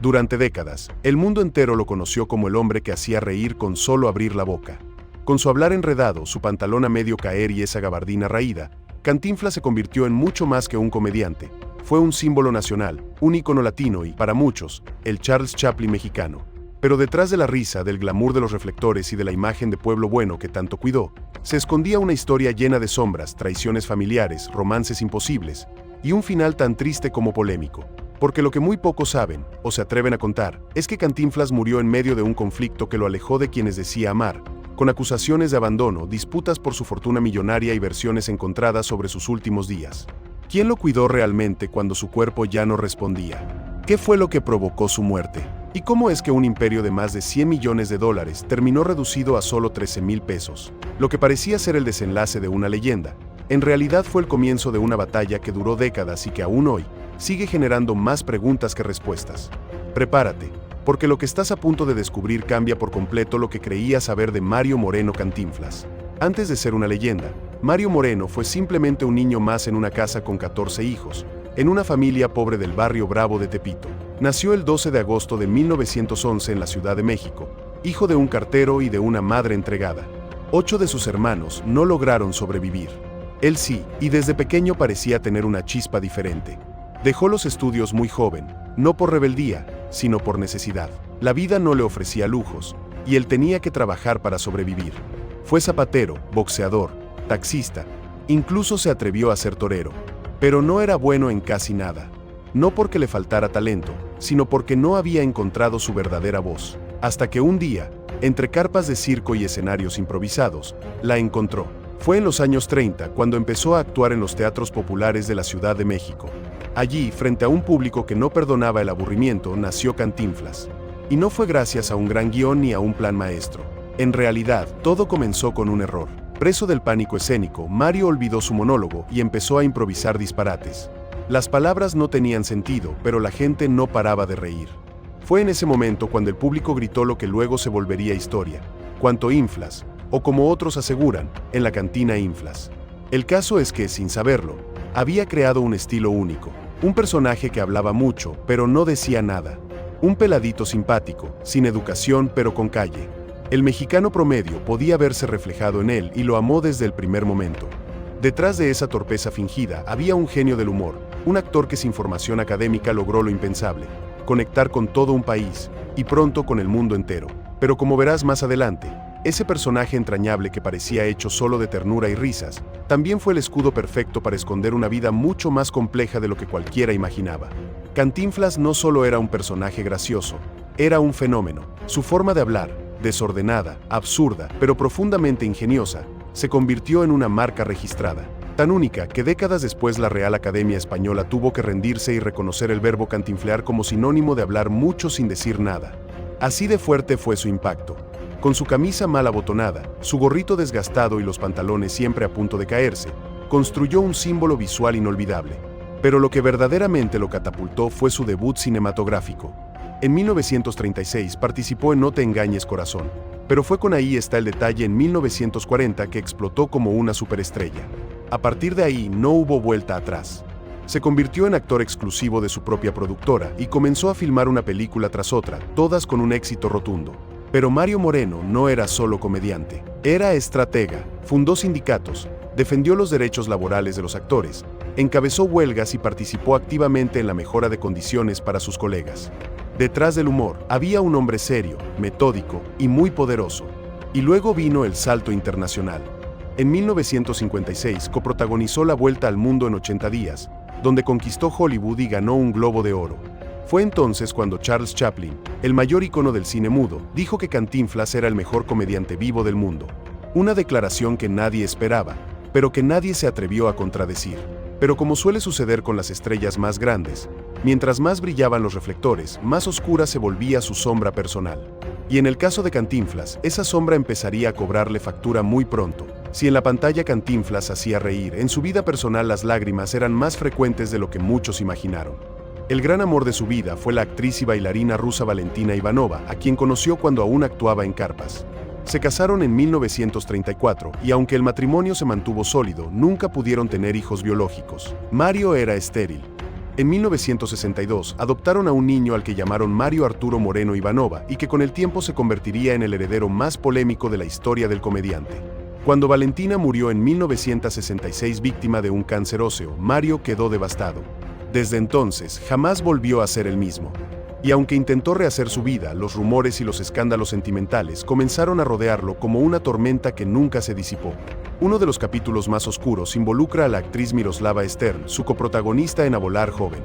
Durante décadas, el mundo entero lo conoció como el hombre que hacía reír con solo abrir la boca. Con su hablar enredado, su pantalón a medio caer y esa gabardina raída, Cantinflas se convirtió en mucho más que un comediante. Fue un símbolo nacional, un ícono latino y, para muchos, el Charles Chaplin mexicano. Pero detrás de la risa, del glamour de los reflectores y de la imagen de pueblo bueno que tanto cuidó, se escondía una historia llena de sombras, traiciones familiares, romances imposibles y un final tan triste como polémico. Porque lo que muy pocos saben, o se atreven a contar, es que Cantinflas murió en medio de un conflicto que lo alejó de quienes decía amar, con acusaciones de abandono, disputas por su fortuna millonaria y versiones encontradas sobre sus últimos días. ¿Quién lo cuidó realmente cuando su cuerpo ya no respondía? ¿Qué fue lo que provocó su muerte? ¿Y cómo es que un imperio de más de $100 millones terminó reducido a solo 13,000 pesos? Lo que parecía ser el desenlace de una leyenda, en realidad fue el comienzo de una batalla que duró décadas y que aún hoy sigue generando más preguntas que respuestas. Prepárate, porque lo que estás a punto de descubrir cambia por completo lo que creías saber de Mario Moreno Cantinflas. Antes de ser una leyenda, Mario Moreno fue simplemente un niño más en una casa con 14 hijos, en una familia pobre del barrio Bravo de Tepito. Nació el 12 de agosto de 1911 en la Ciudad de México, hijo de un cartero y de una madre entregada. 8 de sus hermanos no lograron sobrevivir. Él sí, y desde pequeño parecía tener una chispa diferente. Dejó los estudios muy joven, no por rebeldía, sino por necesidad. La vida no le ofrecía lujos, y él tenía que trabajar para sobrevivir. Fue zapatero, boxeador, taxista, incluso se atrevió a ser torero. Pero no era bueno en casi nada. No porque le faltara talento, sino porque no había encontrado su verdadera voz. Hasta que un día, entre carpas de circo y escenarios improvisados, la encontró. Fue en los años 30 cuando empezó a actuar en los teatros populares de la Ciudad de México. Allí, frente a un público que no perdonaba el aburrimiento, nació Cantinflas. Y no fue gracias a un gran guión ni a un plan maestro. En realidad, todo comenzó con un error. Preso del pánico escénico, Mario olvidó su monólogo y empezó a improvisar disparates. Las palabras no tenían sentido, pero la gente no paraba de reír. Fue en ese momento cuando el público gritó lo que luego se volvería historia: "¡Cuánto inflas!", o como otros aseguran, "en la cantina inflas". El caso es que, sin saberlo, había creado un estilo único. Un personaje que hablaba mucho, pero no decía nada. Un peladito simpático, sin educación pero con calle. El mexicano promedio podía verse reflejado en él y lo amó desde el primer momento. Detrás de esa torpeza fingida había un genio del humor, un actor que sin formación académica logró lo impensable: conectar con todo un país, y pronto con el mundo entero. Pero como verás más adelante, ese personaje entrañable que parecía hecho solo de ternura y risas, también fue el escudo perfecto para esconder una vida mucho más compleja de lo que cualquiera imaginaba. Cantinflas no solo era un personaje gracioso, era un fenómeno. Su forma de hablar, desordenada, absurda, pero profundamente ingeniosa, se convirtió en una marca registrada, tan única que décadas después la Real Academia Española tuvo que rendirse y reconocer el verbo cantinflear como sinónimo de hablar mucho sin decir nada. Así de fuerte fue su impacto. Con su camisa mal abotonada, su gorrito desgastado y los pantalones siempre a punto de caerse, construyó un símbolo visual inolvidable. Pero lo que verdaderamente lo catapultó fue su debut cinematográfico. En 1936 participó en No te engañes corazón, pero fue con Ahí está el detalle en 1940 que explotó como una superestrella. A partir de ahí no hubo vuelta atrás. Se convirtió en actor exclusivo de su propia productora y comenzó a filmar una película tras otra, todas con un éxito rotundo. Pero Mario Moreno no era solo comediante, era estratega, fundó sindicatos, defendió los derechos laborales de los actores, encabezó huelgas y participó activamente en la mejora de condiciones para sus colegas. Detrás del humor había un hombre serio, metódico y muy poderoso. Y luego vino el salto internacional. En 1956 coprotagonizó La Vuelta al Mundo en 80 días, donde conquistó Hollywood y ganó un Globo de Oro. Fue entonces cuando Charles Chaplin, el mayor ícono del cine mudo, dijo que Cantinflas era el mejor comediante vivo del mundo. Una declaración que nadie esperaba, pero que nadie se atrevió a contradecir. Pero como suele suceder con las estrellas más grandes, mientras más brillaban los reflectores, más oscura se volvía su sombra personal. Y en el caso de Cantinflas, esa sombra empezaría a cobrarle factura muy pronto. Si en la pantalla Cantinflas hacía reír, en su vida personal las lágrimas eran más frecuentes de lo que muchos imaginaron. El gran amor de su vida fue la actriz y bailarina rusa Valentina Ivanova, a quien conoció cuando aún actuaba en carpas. Se casaron en 1934 y aunque el matrimonio se mantuvo sólido, nunca pudieron tener hijos biológicos. Mario era estéril. En 1962, adoptaron a un niño al que llamaron Mario Arturo Moreno Ivanova y que con el tiempo se convertiría en el heredero más polémico de la historia del comediante. Cuando Valentina murió en 1966 víctima de un cáncer óseo, Mario quedó devastado. Desde entonces, jamás volvió a ser el mismo. Y aunque intentó rehacer su vida, los rumores y los escándalos sentimentales comenzaron a rodearlo como una tormenta que nunca se disipó. Uno de los capítulos más oscuros involucra a la actriz Miroslava Stern, su coprotagonista en A Volar Joven.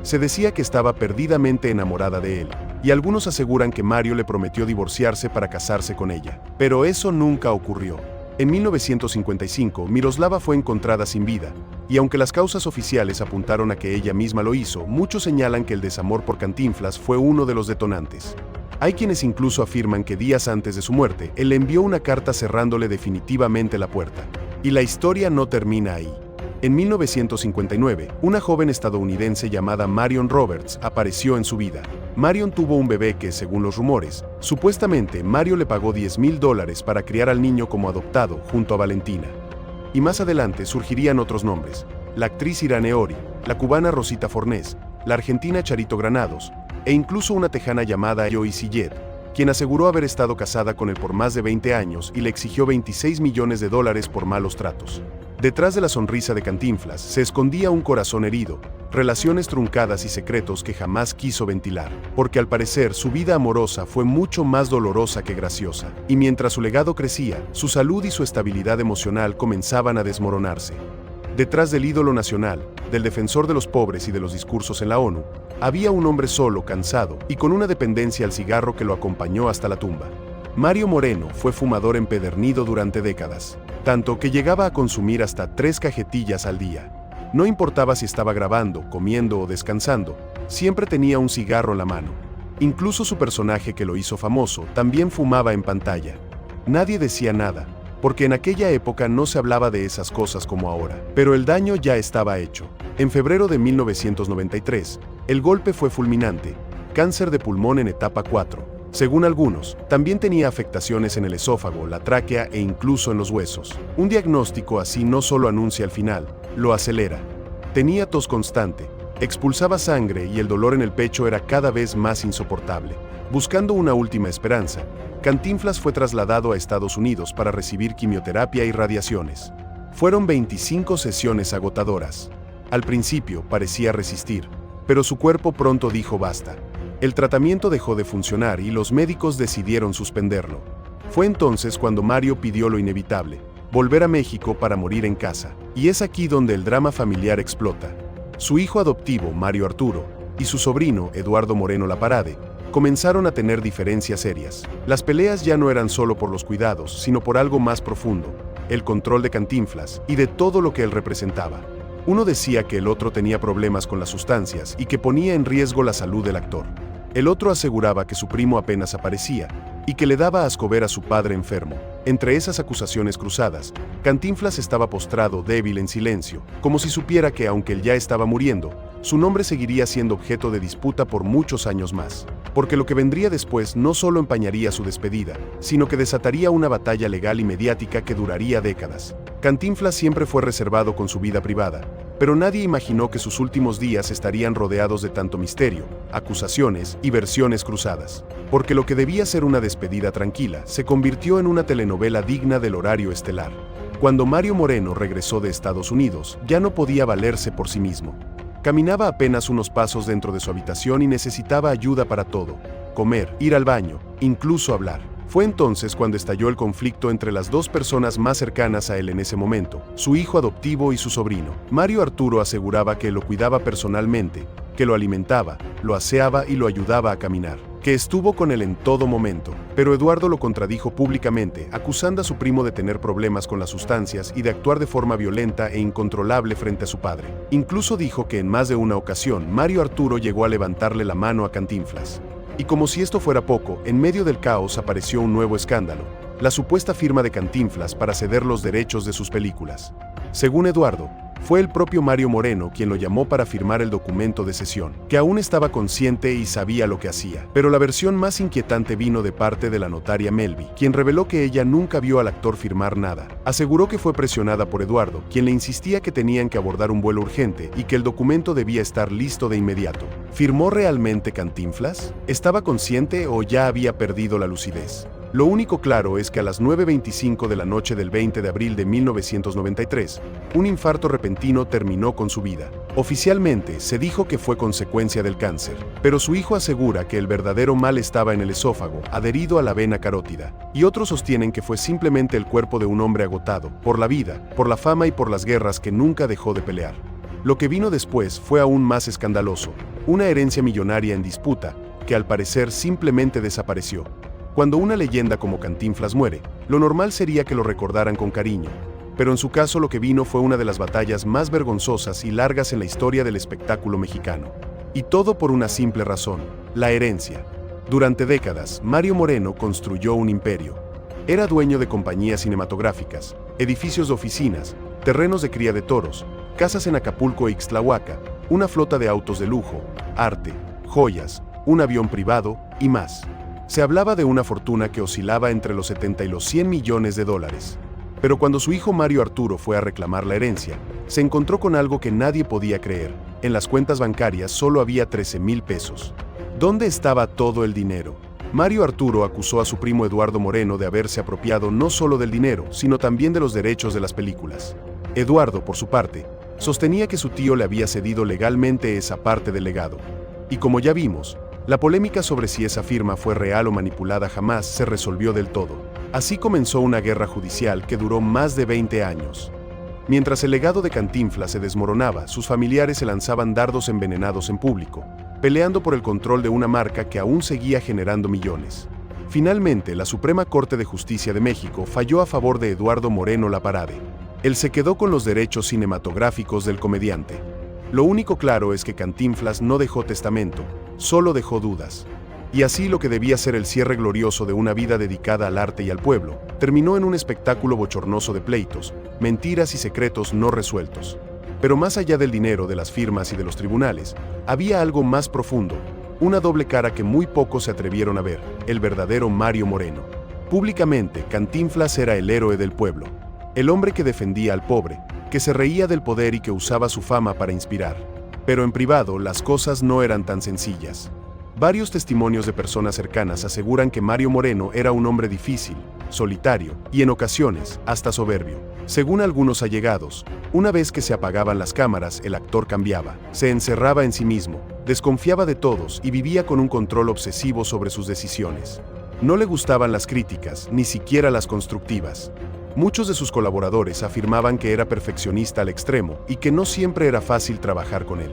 Se decía que estaba perdidamente enamorada de él, y algunos aseguran que Mario le prometió divorciarse para casarse con ella. Pero eso nunca ocurrió. En 1955, Miroslava fue encontrada sin vida, y aunque las causas oficiales apuntaron a que ella misma lo hizo, muchos señalan que el desamor por Cantinflas fue uno de los detonantes. Hay quienes incluso afirman que días antes de su muerte, él le envió una carta cerrándole definitivamente la puerta. Y la historia no termina ahí. En 1959, una joven estadounidense llamada Marion Roberts apareció en su vida. Marion tuvo un bebé que, según los rumores, supuestamente Mario le pagó $10,000 para criar al niño como adoptado junto a Valentina. Y más adelante surgirían otros nombres: la actriz Irane Ori, la cubana Rosita Fornés, la argentina Charito Granados, e incluso una tejana llamada Joy Sillet, quien aseguró haber estado casada con él por más de 20 años y le exigió $26 millones por malos tratos. Detrás de la sonrisa de Cantinflas se escondía un corazón herido, relaciones truncadas y secretos que jamás quiso ventilar, porque al parecer su vida amorosa fue mucho más dolorosa que graciosa, y mientras su legado crecía, su salud y su estabilidad emocional comenzaban a desmoronarse. Detrás del ídolo nacional, del defensor de los pobres y de los discursos en la ONU, había un hombre solo, cansado y con una dependencia al cigarro que lo acompañó hasta la tumba. Mario Moreno fue fumador empedernido durante décadas, tanto que llegaba a consumir hasta 3 cajetillas al día. No importaba si estaba grabando, comiendo o descansando, siempre tenía un cigarro en la mano. Incluso su personaje que lo hizo famoso también fumaba en pantalla. Nadie decía nada, porque en aquella época no se hablaba de esas cosas como ahora. Pero el daño ya estaba hecho. En febrero de 1993, el golpe fue fulminante: cáncer de pulmón en etapa 4. Según algunos, también tenía afectaciones en el esófago, la tráquea e incluso en los huesos. Un diagnóstico así no solo anuncia el final, lo acelera. Tenía tos constante, expulsaba sangre y el dolor en el pecho era cada vez más insoportable. Buscando una última esperanza, Cantinflas fue trasladado a Estados Unidos para recibir quimioterapia y radiaciones. Fueron 25 sesiones agotadoras. Al principio parecía resistir, pero su cuerpo pronto dijo basta. El tratamiento dejó de funcionar y los médicos decidieron suspenderlo. Fue entonces cuando Mario pidió lo inevitable: volver a México para morir en casa. Y es aquí donde el drama familiar explota. Su hijo adoptivo, Mario Arturo, y su sobrino, Eduardo Moreno Laparade, comenzaron a tener diferencias serias. Las peleas ya no eran solo por los cuidados, sino por algo más profundo: el control de Cantinflas y de todo lo que él representaba. Uno decía que el otro tenía problemas con las sustancias y que ponía en riesgo la salud del actor. El otro aseguraba que su primo apenas aparecía y que le daba asco ver a su padre enfermo. Entre esas acusaciones cruzadas, Cantinflas estaba postrado, débil, en silencio, como si supiera que, aunque él ya estaba muriendo, su nombre seguiría siendo objeto de disputa por muchos años más. Porque lo que vendría después no solo empañaría su despedida, sino que desataría una batalla legal y mediática que duraría décadas. Cantinflas siempre fue reservado con su vida privada, pero nadie imaginó que sus últimos días estarían rodeados de tanto misterio, acusaciones y versiones cruzadas. Porque lo que debía ser una despedida tranquila se convirtió en una telenovela digna del horario estelar. Cuando Mario Moreno regresó de Estados Unidos, ya no podía valerse por sí mismo. Caminaba apenas unos pasos dentro de su habitación y necesitaba ayuda para todo: comer, ir al baño, incluso hablar. Fue entonces cuando estalló el conflicto entre las dos personas más cercanas a él en ese momento, su hijo adoptivo y su sobrino. Mario Arturo aseguraba que lo cuidaba personalmente, que lo alimentaba, lo aseaba y lo ayudaba a caminar, que estuvo con él en todo momento. Pero Eduardo lo contradijo públicamente, acusando a su primo de tener problemas con las sustancias y de actuar de forma violenta e incontrolable frente a su padre. Incluso dijo que en más de una ocasión Mario Arturo llegó a levantarle la mano a Cantinflas. Y como si esto fuera poco, en medio del caos apareció un nuevo escándalo: la supuesta firma de Cantinflas para ceder los derechos de sus películas. Según Eduardo, Fue el propio Mario Moreno quien lo llamó para firmar el documento de cesión, que aún estaba consciente y sabía lo que hacía. Pero la versión más inquietante vino de parte de la notaria Melby, quien reveló que ella nunca vio al actor firmar nada. Aseguró que fue presionada por Eduardo, quien le insistía que tenían que abordar un vuelo urgente y que el documento debía estar listo de inmediato. ¿Firmó realmente Cantinflas? ¿Estaba consciente o ya había perdido la lucidez? Lo único claro es que a las 9:25 de la noche del 20 de abril de 1993, un infarto repentino terminó con su vida. Oficialmente se dijo que fue consecuencia del cáncer, pero su hijo asegura que el verdadero mal estaba en el esófago, adherido a la vena carótida, y otros sostienen que fue simplemente el cuerpo de un hombre agotado, por la vida, por la fama y por las guerras que nunca dejó de pelear. Lo que vino después fue aún más escandaloso, una herencia millonaria en disputa, que al parecer simplemente desapareció. Cuando una leyenda como Cantinflas muere, lo normal sería que lo recordaran con cariño, pero en su caso lo que vino fue una de las batallas más vergonzosas y largas en la historia del espectáculo mexicano. Y todo por una simple razón, la herencia. Durante décadas, Mario Moreno construyó un imperio. Era dueño de compañías cinematográficas, edificios de oficinas, terrenos de cría de toros, casas en Acapulco e Ixtlahuaca, una flota de autos de lujo, arte, joyas, un avión privado y más. Se hablaba de una fortuna que oscilaba entre los 70 y los 100 millones de dólares. Pero cuando su hijo Mario Arturo fue a reclamar la herencia, se encontró con algo que nadie podía creer. En las cuentas bancarias solo había 13,000 pesos. ¿Dónde estaba todo el dinero? Mario Arturo acusó a su primo Eduardo Moreno de haberse apropiado no solo del dinero, sino también de los derechos de las películas. Eduardo, por su parte, sostenía que su tío le había cedido legalmente esa parte del legado. Y como ya vimos, la polémica sobre si esa firma fue real o manipulada jamás se resolvió del todo. Así comenzó una guerra judicial que duró más de 20 años. Mientras el legado de Cantinflas se desmoronaba, sus familiares se lanzaban dardos envenenados en público, peleando por el control de una marca que aún seguía generando millones. Finalmente, la Suprema Corte de Justicia de México falló a favor de Eduardo Moreno Laparade. Él se quedó con los derechos cinematográficos del comediante. Lo único claro es que Cantinflas no dejó testamento, solo dejó dudas. Y así lo que debía ser el cierre glorioso de una vida dedicada al arte y al pueblo, terminó en un espectáculo bochornoso de pleitos, mentiras y secretos no resueltos. Pero más allá del dinero, de las firmas y de los tribunales, había algo más profundo, una doble cara que muy pocos se atrevieron a ver, el verdadero Mario Moreno. Públicamente, Cantinflas era el héroe del pueblo, el hombre que defendía al pobre, que se reía del poder y que usaba su fama para inspirar. Pero en privado las cosas no eran tan sencillas. Varios testimonios de personas cercanas aseguran que Mario Moreno era un hombre difícil, solitario y en ocasiones hasta soberbio. Según algunos allegados, una vez que se apagaban las cámaras, el actor cambiaba, se encerraba en sí mismo, desconfiaba de todos y vivía con un control obsesivo sobre sus decisiones. No le gustaban las críticas, ni siquiera las constructivas. Muchos de sus colaboradores afirmaban que era perfeccionista al extremo y que no siempre era fácil trabajar con él.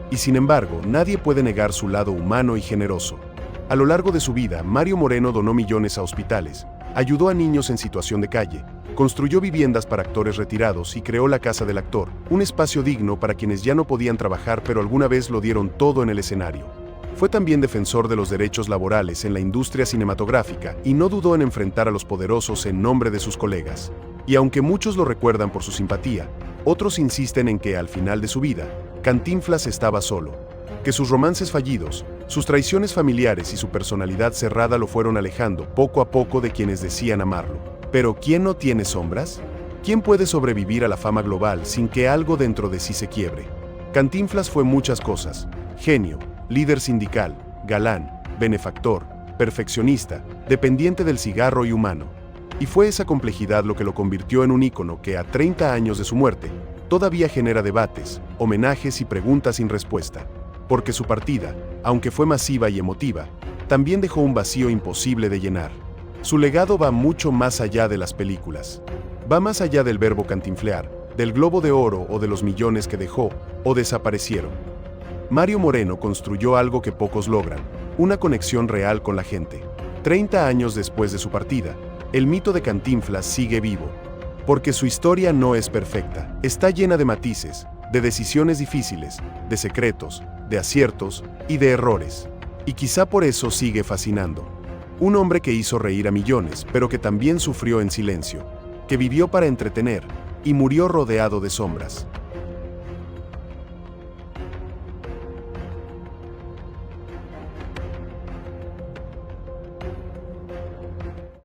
Y sin embargo, nadie puede negar su lado humano y generoso. A lo largo de su vida, Mario Moreno donó millones a hospitales, ayudó a niños en situación de calle, construyó viviendas para actores retirados y creó la Casa del Actor, un espacio digno para quienes ya no podían trabajar pero alguna vez lo dieron todo en el escenario. Fue también defensor de los derechos laborales en la industria cinematográfica y no dudó en enfrentar a los poderosos en nombre de sus colegas. Y aunque muchos lo recuerdan por su simpatía, otros insisten en que, al final de su vida, Cantinflas estaba solo, que sus romances fallidos, sus traiciones familiares y su personalidad cerrada lo fueron alejando poco a poco de quienes decían amarlo. Pero ¿quién no tiene sombras? ¿Quién puede sobrevivir a la fama global sin que algo dentro de sí se quiebre? Cantinflas fue muchas cosas: genio, líder sindical, galán, benefactor, perfeccionista, dependiente del cigarro y humano. Y fue esa complejidad lo que lo convirtió en un ícono que, a 30 años de su muerte, todavía genera debates, homenajes y preguntas sin respuesta. Porque su partida, aunque fue masiva y emotiva, también dejó un vacío imposible de llenar. Su legado va mucho más allá de las películas. Va más allá del verbo cantinflear, del Globo de Oro o de los millones que dejó o desaparecieron. Mario Moreno construyó algo que pocos logran, una conexión real con la gente. 30 años después de su partida, el mito de Cantinflas sigue vivo. Porque su historia no es perfecta, está llena de matices, de decisiones difíciles, de secretos, de aciertos y de errores. Y quizá por eso sigue fascinando. Un hombre que hizo reír a millones, pero que también sufrió en silencio, que vivió para entretener y murió rodeado de sombras.